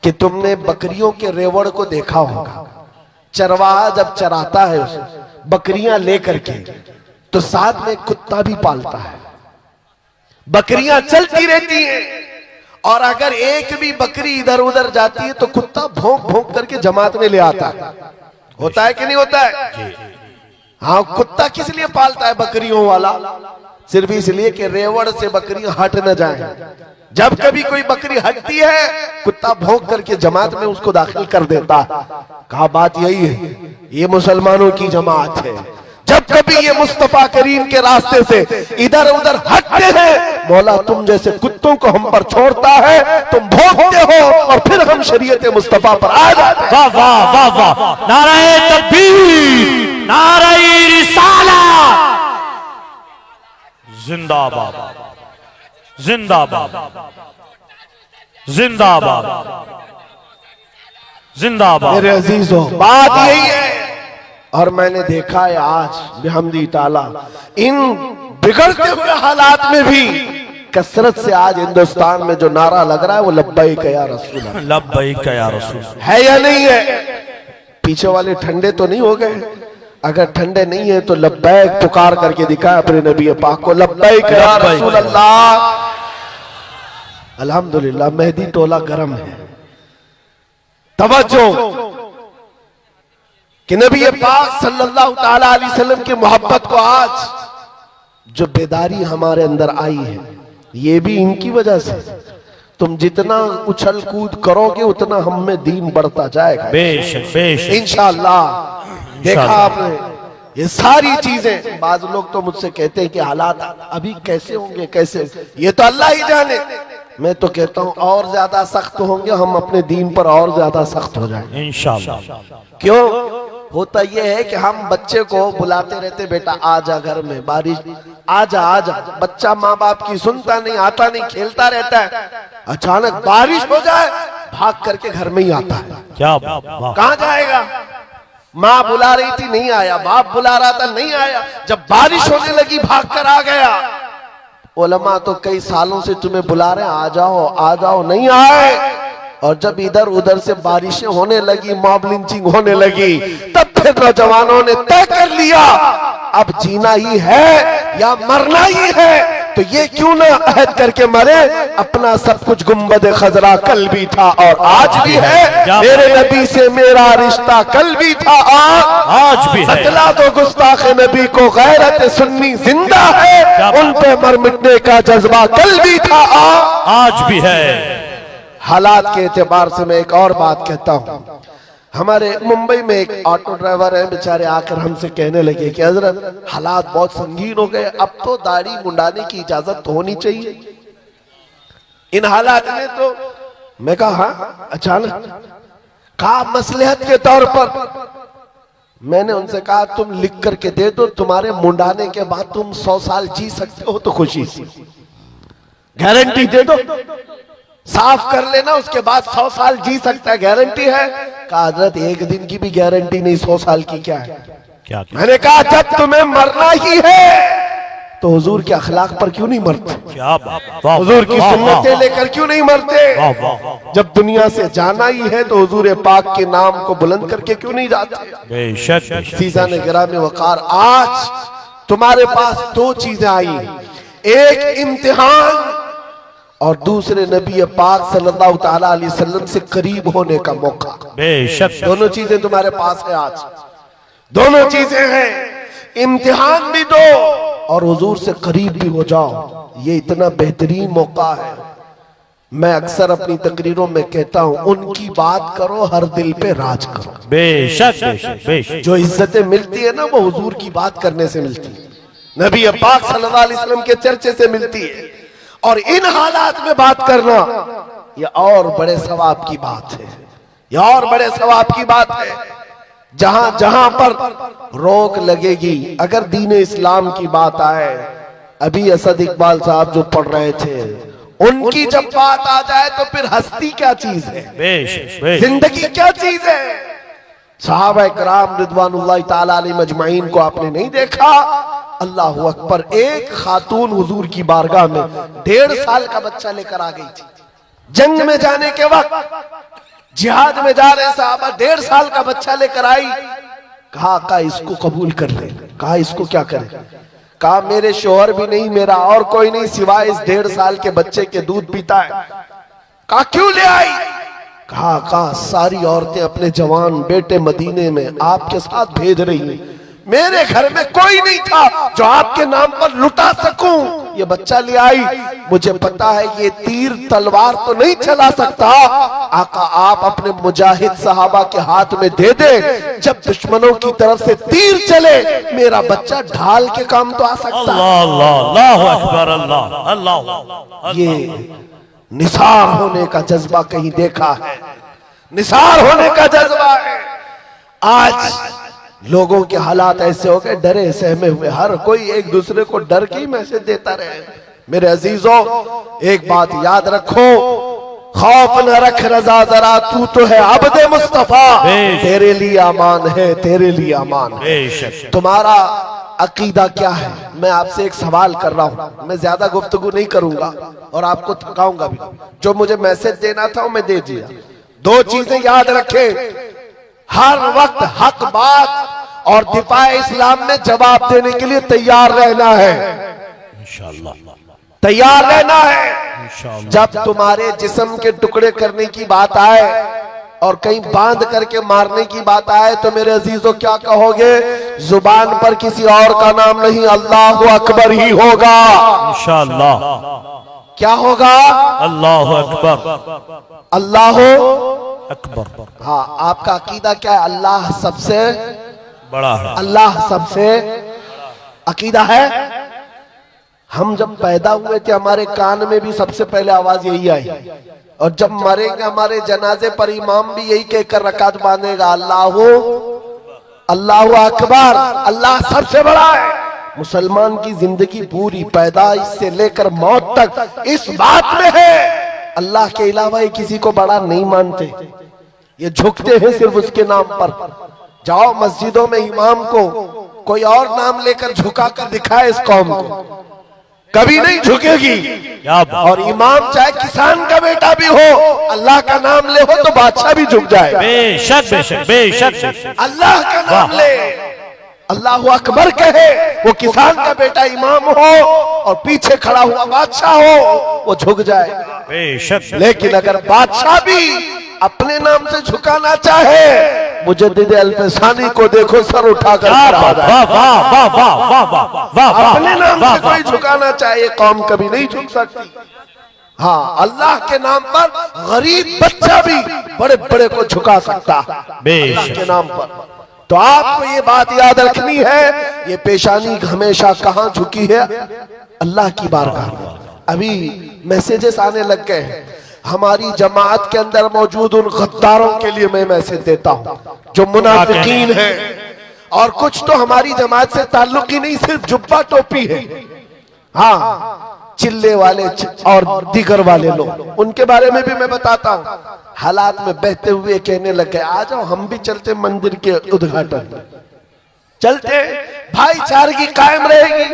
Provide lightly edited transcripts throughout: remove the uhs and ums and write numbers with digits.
कि तुमने बकरियों के रेवड़ को देखा होगा। चरवाहा जब चराता है उसे बकरियां लेकर के, तो साथ में कुत्ता भी पालता है। बकरियां चलती रहती हैं और अगर एक भी बकरी इधर उधर जाती है तो कुत्ता भौंक भौंक करके जमात में ले आता है। होता है कि नहीं होता है? हाँ, कुत्ता किस लिए पालता है बकरियों वाला? सिर्फ इसलिए कि रेवड़ से बकरियां हट न जाएं। जब कभी कोई बकरी हटती है, कुत्ता भौंक करके जमात में उसको दाखिल कर देता है। कहा बात यही है, ये मुसलमानों की जमात है। जब कभी ये मुस्तफा करीम के रास्ते से इधर उधर हटते हैं, मौला तुम जैसे कुत्तों को हम पर छोड़ता है, तुम भौंकते हो और फिर हम शरीयत मुस्तफा पर आ जाते हैं। वाह वाह वाह वाह, नारे तकबीर, नारे रिसालत, जिंदाबाद जिंदाबाद जिंदाबाद जिंदाबाद। मेरे अजीजों, बात यही है। और मैंने देखा है आज बिहम्दी ताला इन बिगड़ते हुए हालात में भी कसरत से आज हिंदुस्तान में जो नारा लग रहा है वो लब्बैक या रसूल अल्लाह, लब्बैक या रसूल है या नहीं है? पीछे वाले ठंडे तो नहीं हो गए? अगर ठंडे नहीं है तो लब्बैक पुकार करके दिखाया अपने नबी पाक को, लब्बैक या रसूल अल्लाह। अल्हम्दुलिल्लाह मेहदी टोला गरम है। तवज्जो कि नबी पाक सल्लल्लाहु ताला अलैहि वसल्लम की मोहब्बत को आज जो बेदारी हमारे अंदर आई है, ये भी इनकी वजह से। तुम जितना उछल कूद करोगे उतना हम में दीन बढ़ता जाएगा बेशक बेशक इंशाअल्लाह। देखा आपने ये सारी चीजें। बाज लोग तो मुझसे कहते हैं कि हालात अभी कैसे होंगे, कैसे, ये तो अल्लाह ही जाने। मैं तो कहता हूं और ज्यादा सख्त होंगे, हम अपने दीन पर और ज्यादा सख्त हो जाएंगे इंशाअल्लाह। क्यों? होता यह है कि हम बच्चे को बुलाते रहते, बेटा आजा घर में, बारिश आजा आजा। बच्चा माँ बाप की सुनता नहीं, आता नहीं, खेलता रहता है। अचानक बारिश हो जाए, भाग करके घर में ही आता है। क्या कहाँ जाएगा? माँ बुला रही थी नहीं आया, बाप बुला रहा था नहीं आया, जब बारिश होने लगी भाग कर आ गया। उलमा तो कई सालों से तुम्हें बुला रहे हैं, आ जाओ, नहीं आए। और जब इधर उधर से बारिशें होने लगी, मॉब लिंचिंग होने लगी, तब फिर नौजवानों ने तय कर लिया अब जीना ही है या मरना ही है, तो ये क्यों ना अहद करके मरे। अपना सब कुछ गुंबद खजरा कल भी था और आज भी है, मेरे नबी से मेरा रिश्ता कल भी था आज भी है। बतला दो गुस्ताख नबी को गैरत सुन्नी जिंदा है, उन पे मर मिटने का जज्बा कल भी था आज भी है। हालात के एतबार से मैं एक और बात कहता हूँ। हमारे मुंबई में एक ऑटो ड्राइवर है, बेचारे आकर हमसे कहने लगे कि हजरत हालात बहुत संगीन हो गए, अब तो दाढ़ी मुंडाने की इजाजत तो होनी चाहिए इन हालात में। तो मैं कहा हाँ, अचानक कहा मसलहत के तौर पर। मैंने उनसे कहा तुम लिख करके दे दो, तुम्हारे मुंडाने के बाद तुम 100 साल जी सकते हो तो खुशी से गारंटी दे दो, साफ कर लेना, उसके बाद 100 साल जी सकता है, गारंटी है। कहा हजरत एक दिन की भी गारंटी नहीं, 100 साल की क्या है? क्या? मैंने कहा जब तुम्हें मरना ही है तो हुजूर के अखलाक पर क्यों नहीं मरते? क्या हुजूर की सुन्नतें लेकर क्यों नहीं मरते? जब दुनिया से जाना ही है तो हुजूर पाक के नाम को बुलंद करके क्यों नहीं जाते? बेशक सीज़ान गिरामी वकार, आज तुम्हारे पास दो चीजें आई, एक इम्तिहान और दूसरे नबी पाक सल्लल्लाहु ताला अलैहि वसल्लम से करीब होने का मौका। बेशक दोनों चीजें तुम्हारे पास है आज, दोनों चीजें हैं। इम्तिहान भी दो और हुजूर से करीब भी हो जाओ, ये इतना बेहतरीन मौका है। मैं अक्सर अपनी तकरीरों में कहता हूं, उनकी बात करो हर दिल पे राज करो। बेशक बेशक बेशक। जो इज्जतें मिलती है ना वो हुजूर की बात करने से मिलती है, नबी पाक सल्लल्लाहु अलैहि वसल्लम के चर्चे से मिलती है। और इन हालात में बात करना यह और बड़े सवाब की बात है, यह और बड़े सवाब की बात है। जहां जहां पर रोक लगेगी, अगर दीन इस्लाम की बात आए, अभी असद इकबाल साहब जो पढ़ रहे थे, उनकी जब बात आ जाए तो फिर हस्ती क्या चीज है, जिंदगी क्या चीज है। सहाबा किराम रिदवानुल्लाह ताला अलैहिम अजमाइन को आपने नहीं देखा? अल्लाह अकबर, एक खातून हुजूर की बारगाह में 1.5 साल का बच्चा लेकर आ गई थी। जंग में जाने के वक्त जिहाद में जा रहे साहबा 1.5 साल का बच्चा लेकर आई। कहा का इसको कबूल कर ले। कहा इसको क्या करें? कहा मेरे शोहर भी नहीं, मेरा और कोई नहीं सिवाय इस 1.5 साल के बच्चे के दूध पीता है। कहा क्यों ले आई? कहा सारी औरतें अपने जवान बेटे मदीने में आपके साथ भेज रही हैं, मेरे घर में कोई नहीं था जो आपके नाम पर लुटा सकूं, ये बच्चा ले आई। मुझे पता है ये तीर तलवार तो नहीं चला सकता, आका आप अपने मुजाहिद सहाबा के हाथ में दे दे, जब दुश्मनों की तरफ से तीर चले मेरा बच्चा ढाल के काम तो आ सकता है। अल्लाह अकबर, अल्लाह अल्लाह। ये निसार होने का जज्बा कहीं देखा है? निसार होने का जज्बा है। आज लोगों के हालात ऐसे हो गए, डरे सहमे हुए, हर कोई एक दूसरे को डर के ही मैसेज देता रहे। मेरे अजीजों एक बात याद रखो, खौफ न रख रजा जरा, तू तो है अब्दे मुस्तफा, तेरे लिए अमान है, तेरे लिए अमान है। तुम्हारा अकीदा क्या है? मैं आपसे एक सवाल कर रहा हूं, मैं ज्यादा गुफ्तगू नहीं करूंगा और आपको थकाऊंगा भी। जो मुझे मैसेज देना था मैं दे दिया। 2 चीजें याद रखे, हर वक्त हक बात और दिफाए इस्लाम में जवाब देने के लिए तैयार रहना है, इंशाअल्लाह तैयार रहना है। इंशाअल्लाह। जब तुम्हारे जिस्म के टुकड़े करने की बात आए और कहीं बांध करके मारने की बात आए तो मेरे अजीजों क्या कहोगे? जुबान पर किसी और का नाम नहीं, अल्लाह अकबर ही होगा। इंशाअल्लाह। क्या होगा? अल्लाह अकबर, अल्लाह अकबर। हाँ, आपका अकीदा क्या है? अल्लाह सबसे बड़ा है। अल्लाह सबसे अकीदा है। हम जब पैदा हुए थे हमारे कान में भी सबसे पहले आवाज यही आई, और जब मरेंगे हमारे जनाजे पर इमाम भी यही कहकर रकात बांधेगा, अल्लाह अकबर, अल्लाह सबसे बड़ा है। मुसलमान की जिंदगी पूरी पैदाइश से लेकर मौत तक इस बात में है, अल्लाह के अलावा ये किसी को बड़ा नहीं मानते, ये झुकते हैं सिर्फ उसके नाम पर। जाओ मस्जिदों में इमाम को कोई और नाम लेकर झुका कर दिखाए इस कौम को, कभी नहीं झुकेगी। और इमाम चाहे किसान का बेटा भी हो, अल्लाह का नाम ले हो तो बादशाह भी झुक जाएगा। बेशक बेशक बेशक। अल्लाह का नाम ले, अल्लाह अकबर कहे, वो किसान का बेटा इमाम हो और पीछे खड़ा हुआ बादशाह हो, वो झुक जाएगा। बेशक। लेकिन अगर बादशाह भी अपने नाम से झुकाना चाहे, मुजद्दिद अल-फसानी को देखो सर उठाकर अपने नाम से कोई झुकाना चाहे, कौम कभी नहीं झुक सकती। हाँ, अल्लाह के नाम पर गरीब बच्चा भी बड़े बड़े को झुका सकता है अल्लाह के नाम पर। तो आपको ये बात याद रखनी है, ये पेशानी हमेशा कहाँ झुकी है? अल्लाह की बारगाह में। अभी मैसेजेस आने लग गए हैं, हमारी जमात के अंदर मौजूद उन गद्दारों के लिए मैं मैसेज देता हूं जो मुनाफिकीन है, और कुछ तो हमारी जमात से ताल्लुक ही नहीं, सिर्फ जुब्बा टोपी है। हाँ, चिल्ले वाले और दीगर वाले लोग, उनके बारे में भी मैं बताता हूं। हालात में बहते हुए कहने लगे, आ जाओ हम भी चलते मंदिर के उद्घाटन, चलते, भाईचारगी कायम रहेगी।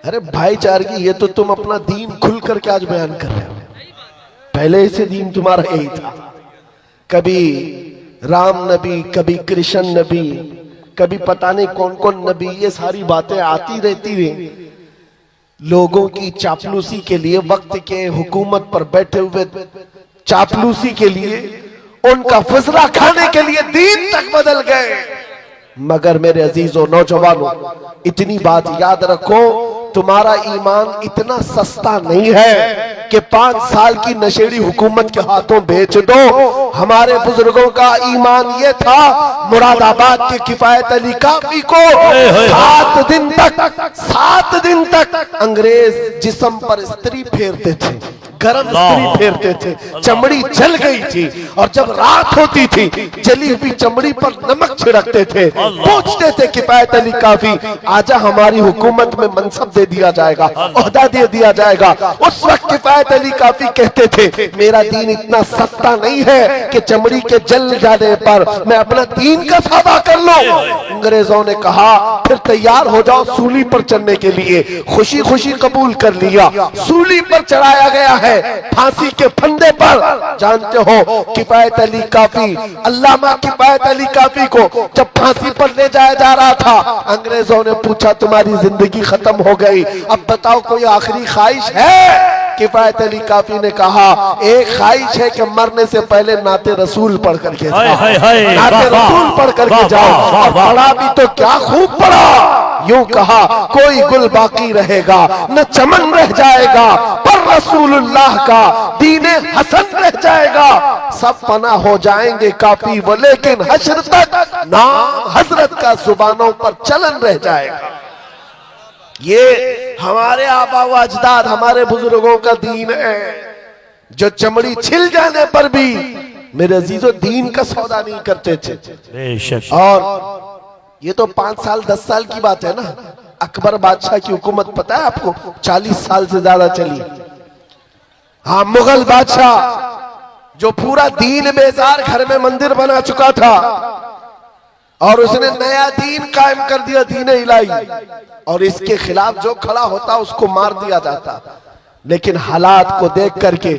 अरे भाईचारगी, ये तो तुम अपना दीन खुल करके आज बयान कर रहे हो, पहले से दीन तुम्हारा यही था। कभी राम नबी, कभी कृष्ण नबी, कभी पता नहीं कौन कौन नबी, ये सारी बातें आती रहती रही। लोगों की चापलूसी के लिए, वक्त के हुकूमत पर बैठे हुए चापलूसी के लिए, उनका फजला खाने के लिए दीन तक बदल गए। मगर मेरे अजीजों नौजवानों, इतनी बात याद रखो, तुम्हारा ईमान इतना सस्ता नहीं है कि 5 साल की नशेड़ी हुकूमत के हाथों बेच दो। हमारे बुजुर्गों का ईमान ये था, मुरादाबाद के किफायत अली काफी को 7 दिन तक अंग्रेज जिस्म पर स्त्री फेरते थे, गरम स्त्री फेरते थे, चमड़ी जल गई थी, और जब रात होती थी जली हुई चमड़ी पर नमक छिड़कते थे, पूछते थे किफायत अली काफी, आजा हमारी हुकूमत में मनसब दे दिया जाएगा, ओहदा दे दिया जाएगा। उस वक्त किफायत अली काफी कहते थे, मेरा दीन इतना सस्ता नहीं है कि चमड़ी के जल जाने पर मैं अपना दीन का सौदा कर लूं। अंग्रेजों ने कहा, फिर तैयार हो जाओ सूली पर चढ़ने के लिए। खुशी खुशी कबूल कर लिया, सूली पर चढ़ाया गया है। है फांसी के फंदे पर। जानते हो किफायत अली काफी, अल्लामा किफायत अली काफी को जब फांसी पर ले जाया जा रहा था, अंग्रेजों ने पूछा तुम्हारी जिंदगी खत्म हो गई, अब बताओ कोई आखिरी ख्वाहिश है? किफायत अली काफी ने कहा एक ख्वाहिश है कि मरने से पहले नाते रसूल पढ़ करके जाओ, नाते रसूल पढ़ करके जाओ। और पढ़ा भी तो क्या खूब पढ़ा, यूं कहा कोई गुल बाकी रहेगा न चमन रह जाएगा, पर रसूलुल्लाह का दीने हसन रह जाएगा। सब फना हो जाएंगे काफी वो, लेकिन हश्र तक नाम हजरत का जुबानों पर चलन रह जाएगा। ये हमारे आबा व अजदाद, हमारे बुजुर्गों का दीन है, जो चमड़ी छिल जाने पर भी मेरे अजीजों दीन का सौदा नहीं करते थे। और ये तो 5 साल 10 साल की बात है ना। अकबर बादशाह की हुकूमत पता है आपको 40 साल से ज्यादा चली। हाँ, मुगल बादशाह जो पूरा दीन बेजार घर में मंदिर बना चुका था और उसने नया दीन कायम कर दिया, दीन इलाही, और इसके खिलाफ जो खड़ा होता उसको मार दिया जाता। लेकिन हालात को देख करके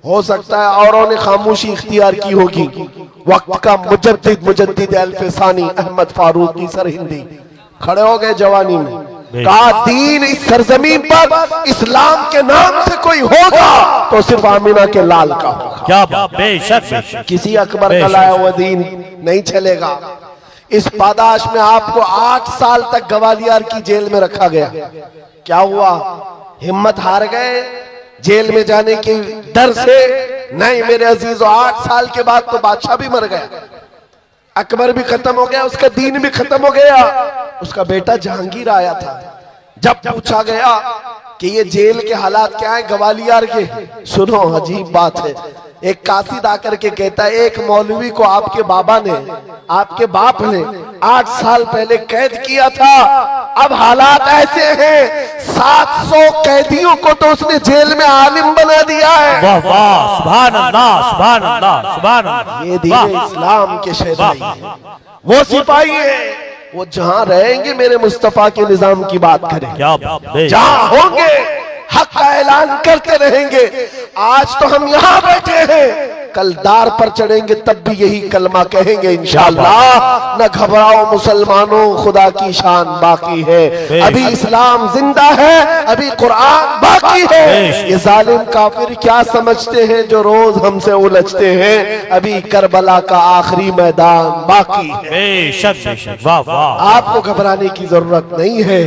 हो सकता है औरों ने खामोशी इख्तियार की होगी। वक्त का मुजद्दिद अल्फसानी अहमद फारूकी सरहिंदी खड़े हो गए जवानी में, कहा दीन इस सरजमीन पर इस्लाम के नाम से कोई होगा तो सिर्फ आमिना के लाल का होगा। क्या बात, बेशक किसी अकबर का लाया हुआ दीन नहीं चलेगा। इस पादाश में आपको 8 साल तक ग्वालियर की जेल में रखा गया। क्या हुआ? हिम्मत हार गए जेल में जाने के डर से? नहीं मेरे अजीजों, 8 साल के बाद तो बादशाह भी मर गया, अकबर भी खत्म हो गया, उसका दीन भी खत्म हो गया। उसका बेटा जहांगीर आया था। जब पूछा गया कि ये जेल के हालात क्या है ग्वालियर के, सुनो अजीब बात है, एक कासिद आकर के कहता है एक मौलवी को आपके बाबा ने, आपके बाप ने 8 साल पहले कैद किया था। अब हालात ऐसे हैं 700 कैदियों को तो उसने जेल में आलिम बना दिया है। वाह वाह, सुभान अल्लाह, सुभान अल्लाह, सुभान अल्लाह। ये दीन इस्लाम के शहदाई है, वो सिपाही है, वो जहां रहेंगे मेरे मुस्तफा के निजाम की बात करेंगे, क्या बात, जहां होंगे हक का ऐलान करते रहेंगे। आज तो हम यहाँ बैठे हैं, कल दार पर चढ़ेंगे तब भी यही कलमा कहेंगे इंशाअल्लाह। न घबराओ मुसलमानों, खुदा की शान बाकी है, अभी इस्लाम जिंदा है, अभी कुरान बाकी है। ये जालिम काफिर क्या समझते हैं जो रोज हमसे उलझते हैं, अभी करबला का आखिरी मैदान बाकी है। बेशक बेशक, वाह वाह। आपको घबराने की जरूरत नहीं है,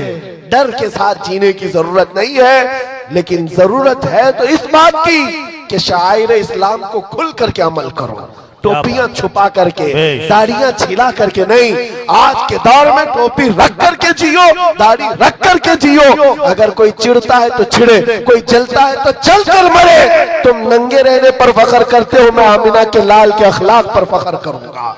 डर के साथ जीने की जरूरत नहीं है, लेकिन जरूरत है तो इस बात की कि शायर इस्लाम को खुल करके अमल करो। टोपियां छुपा करके, दाढ़ियां छिला करके नहीं, आज के दौर में टोपी रख करके जियो, दाढ़ी रख करके जियो। अगर कोई चिढ़ता है तो छिड़े, कोई जलता है तो जल कर मरे। तुम नंगे रहने पर फख्र करते हो, मैं आमिना के लाल के अखलाक पर फख्र करूंगा।